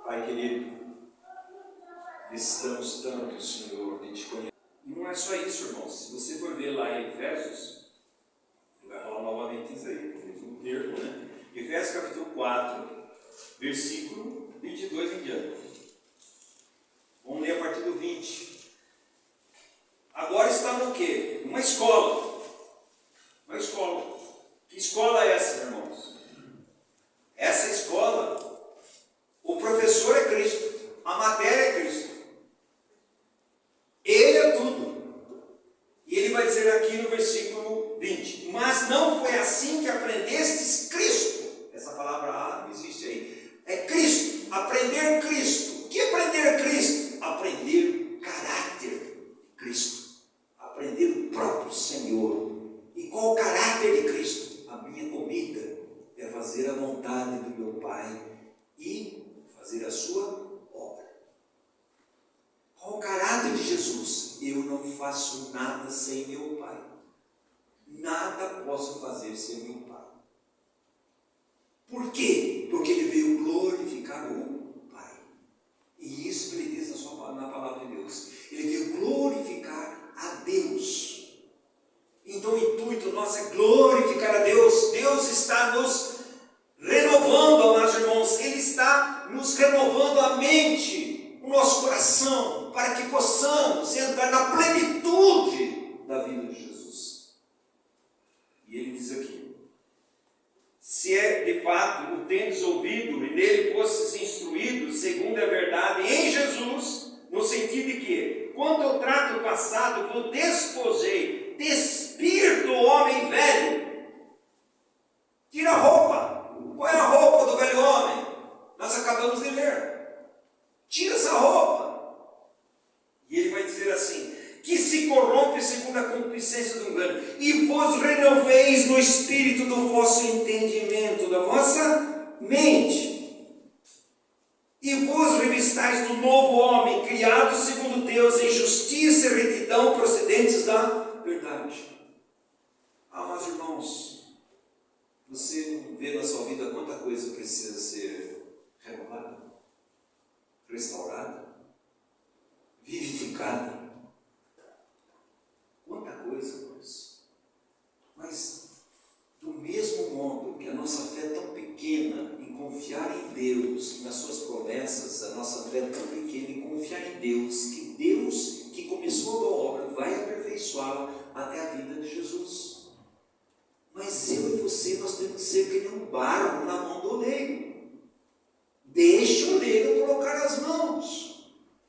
Pai querido, precisamos tanto, Senhor, de Te conhecer. E não é só isso, irmãos. Se você for ver lá em Efésios, ele vai falar novamente isso aí, um termo, né? Efésios capítulo 4, versículo 22 em diante. Vamos ler a partir do 20. Agora está no quê? Uma escola. Uma escola. Que escola é essa, irmãos? Essa escola, o professor é Cristo, a matéria é Cristo. Ele é tudo. E ele vai dizer aqui no versículo 20: mas não foi assim que aprendestes Cristo. Essa palavra não existe aí. É Cristo, aprender Cristo. O que é aprender Cristo? Aprender caráter de Cristo. Aprender o próprio Senhor. E qual o caráter de Cristo? A minha comida é fazer a vontade do meu Pai e fazer a sua obra. Qual o caráter de Jesus? Eu não faço nada sem meu Pai. Nada posso fazer sem meu Pai. Por quê? Porque ele veio glorificar o Pai. E isso ele diz na palavra de Deus. Ele veio glorificar a Deus. Então o intuito nosso é glorificar a Deus. Deus está nos renovando, amados irmãos. Ele está nos renovando a mente, o nosso coração, para que possamos entrar na plenitude da vida de Jesus. E ele diz aqui: se é de fato o tendes ouvido e nele fostes instruídos segundo a verdade em Jesus, no sentido de que, quanto ao trato passado, vos despojei, despir do homem velho. Tira a roupa. Qual é a roupa do velho homem? Nós acabamos de ler. Tira essa roupa. E ele vai dizer assim: que se corrompe segundo a concupiscência do engano, e vos renoveis no espírito do vosso entendimento, da vossa mente, e vos revistais do novo homem, criado segundo Deus em justiça e retidão, procedentes da verdade. Amados irmãos, você vê na sua vida quanta coisa precisa ser renovada, restaurada, vivificada. Quanta coisa, irmãos. Mas, do mesmo modo que a nossa fé é tão pequena em confiar em Deus, nas suas promessas, a nossa fé é tão pequena em confiar em Deus, que começou a boa obra, vai aperfeiçoá-la até a vida de Jesus. Mas eu e você, nós temos que ser que nem um barro na mão do oleiro. Deixe o oleiro colocar as mãos.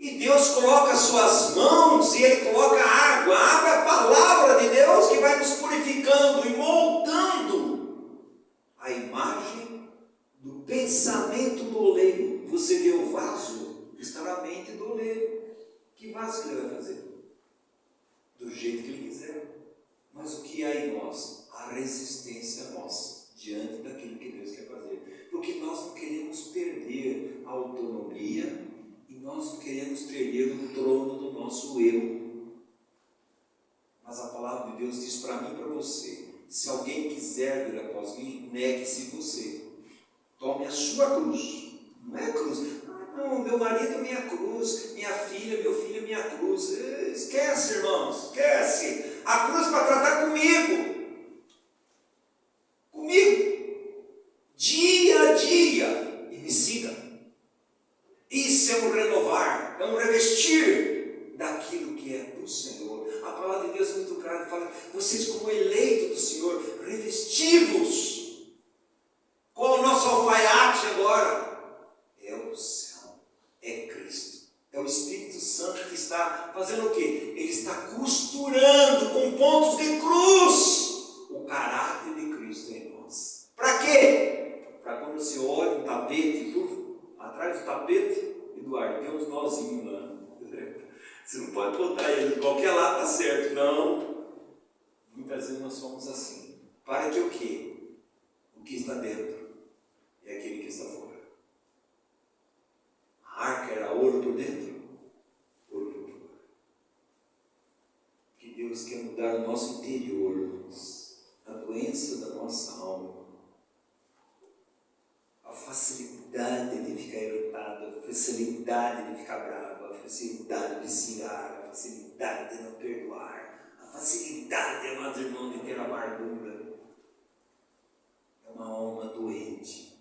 E Deus coloca as suas mãos e Ele coloca a água. A água é a palavra de Deus que vai nos purificando e moldando a imagem do pensamento do oleiro. Você vê o vaso, está na mente do oleiro. Que vaso que ele vai fazer? Do jeito que ele quiser. Mas o que há em nós? A resistência nossa diante daquilo que Deus quer fazer. Porque nós não queremos perder a autonomia e nós não queremos perder o trono do nosso eu. Mas a palavra de Deus diz para mim e para você: se alguém quiser vir após mim, negue-se você. Tome a sua cruz. Não é cruz. Não, meu marido é minha cruz, minha filha, meu filho é minha cruz. Esquece, irmãos, esquece. A cruz para tratar comigo. Dia a dia. E me siga. Isso é um renovar, é um revestir daquilo que é do Senhor. A palavra de Deus é muito clara, fala: vocês como eleitos do Senhor, revestivos. Qual o nosso alfaiate agora? É o céu, é Cristo, é o Espírito Santo que está fazendo o quê? Ele está costurando com pontos de cruz o caráter de Cristo em nós. Para quê? Para quando você olha um tapete, atrás do tapete, Eduardo, tem uns nozinhos lá. Você não pode botar ele de qualquer lado, está certo. Não. Muitas vezes nós somos assim. Para que o quê? O que está dentro é aquele que está fora. A arca era ouro por dentro, ouro por fora. Que Deus quer mudar o nosso interior, a doença da nossa alma, a facilidade facilidade de ficar irritado, a facilidade de ficar bravo, a facilidade de se irar, a facilidade de não perdoar, a facilidade, amados irmãos, de ter amargura. É uma alma doente.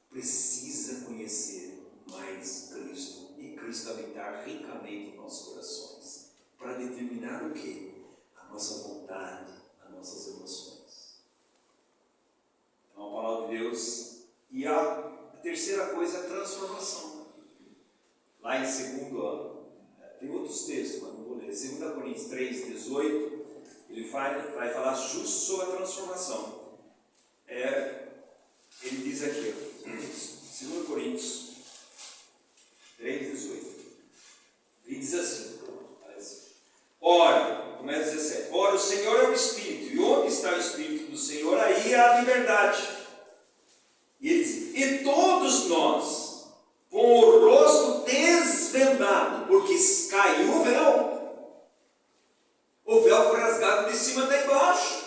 Precisa conhecer mais Cristo e Cristo habitar ricamente em nossos corações para determinar o quê? A nossa vontade, as nossas emoções. Então a palavra de Deus. E a terceira coisa é a transformação. Lá em 2, tem outros textos, mas não vou ler. 2 Coríntios 3,18, ele vai falar justo sobre a transformação. Ele diz aqui, 2 Coríntios 3,18. Ele diz assim, ora, começa 17, ora o Senhor é o Espírito, e onde está o Espírito do Senhor, aí há liberdade. E ele diz, e todos nós, com o rosto desvendado, porque caiu o véu foi rasgado de cima até embaixo.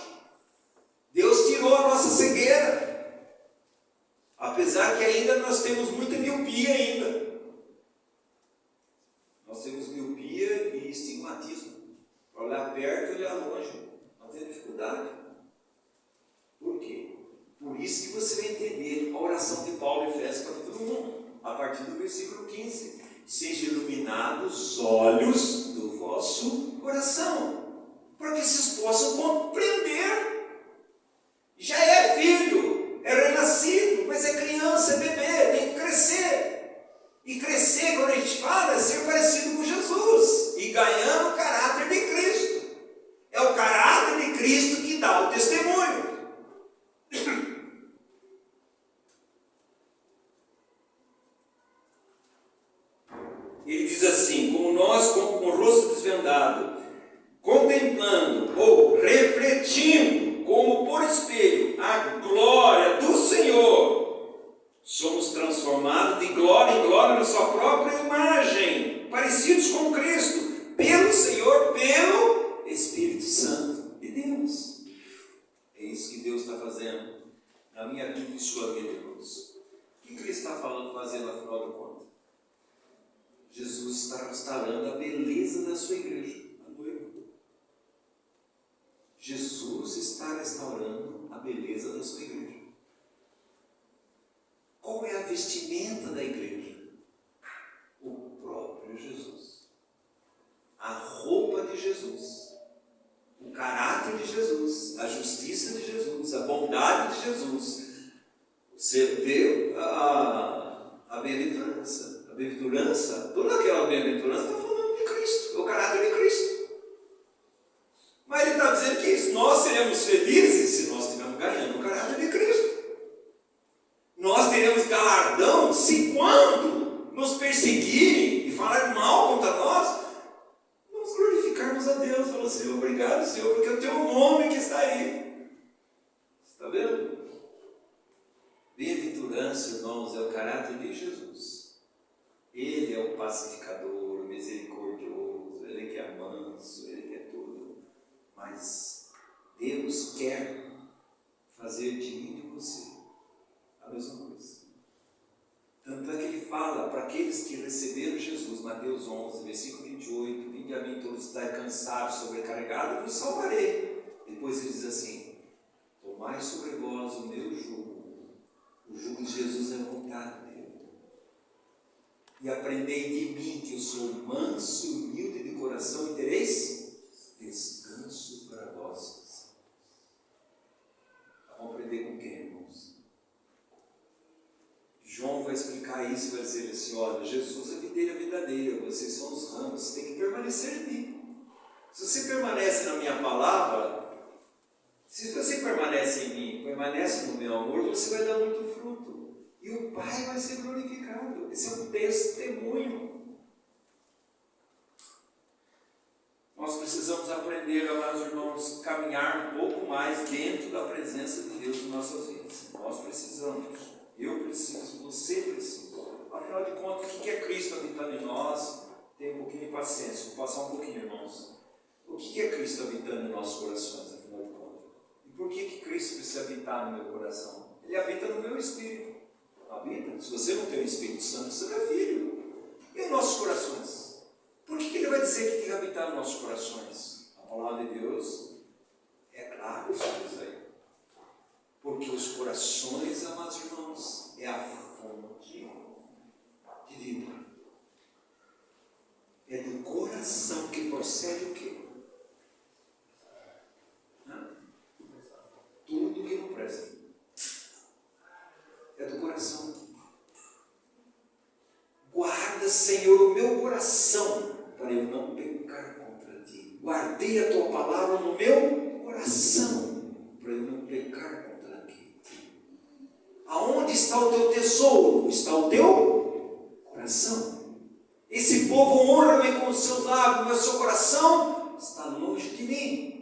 Deus tirou a nossa cegueira, apesar que ainda nós temos muita miopia ainda. Nós temos miopia e estigmatismo, para olhar perto e olhar longe, nós temos dificuldade. Por quê? Por isso que você vai entender a oração de Paulo em Efésios capítulo 1, a partir do versículo 15. Sejam iluminados os olhos do vosso coração, para que vocês possam compreender. Já é filho, é renascido, mas é criança, é bebê, tem que crescer. E crescer, quando a gente fala, é ser parecido com Jesus e ganhando o caráter de Cristo. É o caráter de Cristo que dá o testemunho. Ele diz assim, como nós com o rosto desvendado, contemplando ou refletindo, como por espelho, a glória do Senhor, somos transformados de glória em glória na sua própria imagem, parecidos com Cristo, pelo Senhor, pelo Espírito Santo de Deus. É isso que Deus está fazendo na minha vida e sua vida, irmãos. O que Cristo está fazendo afinal de contas? Jesus está restaurando a beleza da sua igreja, a noiva. Jesus está restaurando a beleza da sua igreja. Qual é a vestimenta da igreja? O próprio Jesus. A roupa de Jesus. O caráter de Jesus. A justiça de Jesus. A bondade de Jesus. Você vê a bem-aventurança. A bem-aventurança, toda aquela bem-aventurança está falando de Cristo, é o caráter de Cristo. Mas ele está dizendo que nós seremos felizes se nós estivermos ganhando o caráter de Cristo. Nós teremos galardão se quando nos perseguirem e falarem mal contra nós, nós glorificarmos a Deus. Falar, Senhor, obrigado, Senhor, porque o teu nome que está aí. Está vendo? Bem-aventurança, irmãos, é o caráter de Jesus. Ele é o pacificador, o misericordioso, Ele que é manso, Ele que é tudo. Mas Deus quer fazer de mim e de você a mesma coisa. Tanto é que Ele fala para aqueles que receberam Jesus, Mateus 11, versículo 28, vinde a mim todos estáis cansados, sobrecarregados, eu vos salvarei. Depois Ele diz assim, tomai sobre vós o meu jugo. O jugo de Jesus é a vontade dele. E aprendei de mim, que eu sou manso e humilde de coração, e tereis descanso para vós. Vamos aprender com quem, irmãos? João vai explicar isso, vai dizer assim, olha, Jesus é a videira verdadeira, vocês são os ramos, você tem que permanecer em mim. Se você permanece na minha palavra, se você permanece em mim, permanece no meu amor, você vai dar muito fruto. E o Pai vai ser glorificado. Esse é um testemunho. Nós precisamos aprender, amados irmãos, caminhar um pouco mais dentro da presença de Deus em nossas vidas. Nós precisamos. Eu preciso, você precisa. Afinal de contas, o que é Cristo habitando em nós? Tem um pouquinho de paciência. Vou passar um pouquinho, irmãos. O que é Cristo habitando em nossos corações, afinal de contas? E por que Cristo precisa habitar no meu coração? Ele habita no meu espírito. habita. Se você não tem o Espírito Santo, você não é filho. E os nossos corações? Por que ele vai dizer que tem que habitar nos nossos corações? A palavra de Deus é claro sobre isso aí. Porque os corações, amados irmãos, é a fonte de vida. É do coração que procede o quê? Tudo que não presta. É do coração. Guarda, Senhor, o meu coração, para eu não pecar contra ti. Guardei a tua palavra no meu coração, para eu não pecar contra ti. Aonde está o teu tesouro? Está o teu coração. Esse povo honra-me com os seus lábios, mas o seu coração está longe de mim.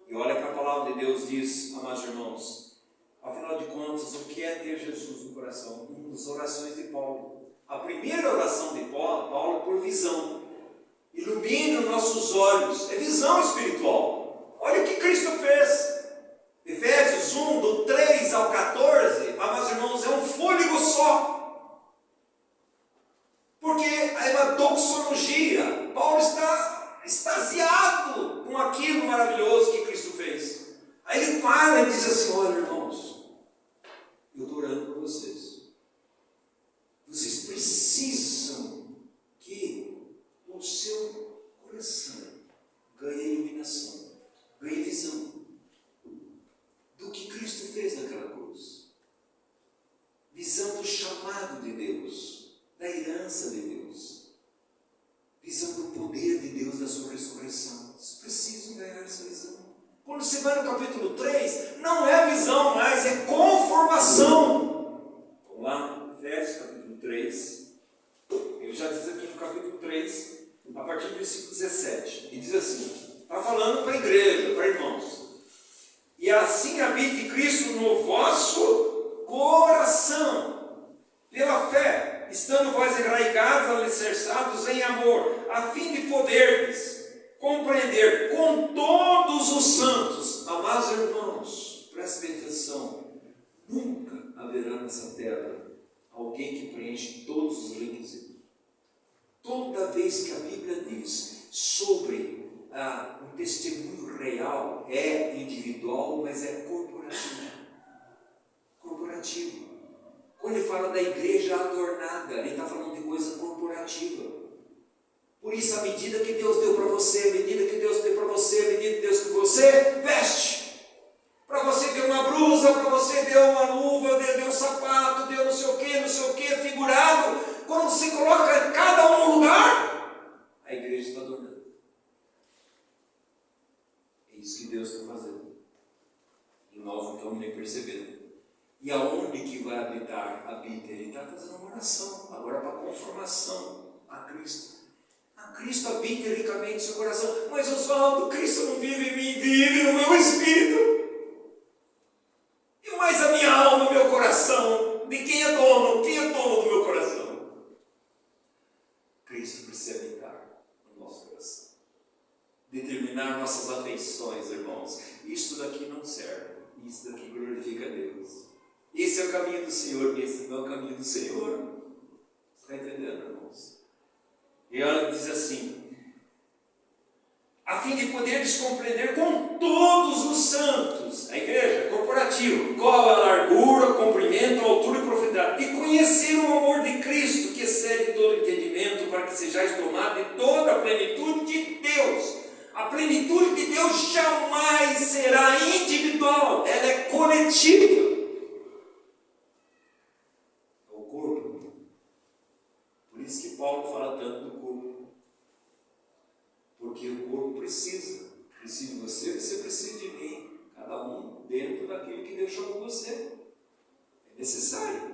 E olha que a palavra de Deus diz, amados irmãos, afinal de contas, o que é ter Jesus no coração? Uma das orações de Paulo. A primeira oração de Paulo é por visão. Ilumina nossos olhos. É visão espiritual. Olha o que Cristo fez. Efésios 1, do 3 ao 14, amados irmãos, é um fôlego só. Porque é uma doxologia. Paulo está extasiado com aquilo maravilhoso que Cristo fez. Aí ele para e diz assim: olha, irmãos, eu estou orando por vocês. Vocês precisam que o seu coração ganhe iluminação, ganhe visão do que Cristo fez naquela cruz. Visão do chamado de Deus, da herança de Deus. Visão do poder de Deus, da sua ressurreição. Vocês precisam ganhar essa visão. Quando você vai no capítulo 3, não é visão mais, é conformação. Vamos lá, Efésios capítulo 3. Ele já diz aqui no capítulo 3, a partir do versículo 17. E diz assim, está falando para a igreja, para irmãos. E assim habite Cristo no vosso coração, pela fé, estando vós enraigados, alicerçados em amor, a fim de poderdes compreender com todos os santos. Amados irmãos, prestem atenção, nunca haverá nessa terra alguém que preenche todos os requisitos. Toda vez que a Bíblia diz sobre um testemunho real, é individual, mas é corporativo. Corporativo. Quando ele fala da igreja adornada, ele está falando de coisa corporativa. Por isso, a medida que Deus deu para você, a medida que Deus deu para você, a medida que Deus deu para você, veste. Para você deu uma blusa, para você deu uma luva, deu um sapato, deu não sei o que, figurado. Quando você coloca cada um no lugar, a igreja está adornando. É isso que Deus está fazendo. E nós não estamos nem percebendo. E aonde que vai habitar? Habita. Ele está fazendo uma oração, agora para conformação a Cristo. A Cristo habita ricamente no seu coração. Mas Oswaldo, Cristo não vive em mim, vive no meu espírito. E mais a minha alma, o meu coração. De quem é dono? Quem é dono do meu coração? Cristo precisa habitar no nosso coração. Determinar nossas afeições, irmãos. Isso daqui não serve. Isso daqui glorifica a Deus. Esse é o caminho do Senhor. Esse não é o caminho do Senhor. Está entendendo, irmãos? E ela diz assim: a fim de poderes compreender com todos os santos, a igreja, corporativo, qual a largura, comprimento, altura e profundidade, e conhecer o amor de Cristo, que excede todo entendimento, para que sejais tomados de toda a plenitude de Deus. A plenitude de Deus jamais será individual, ela é coletiva. É o corpo. Por isso que Paulo fala tanto do corpo. Porque o corpo precisa de você, você precisa de mim. Cada um dentro daquilo que Deus chamou você. É necessário.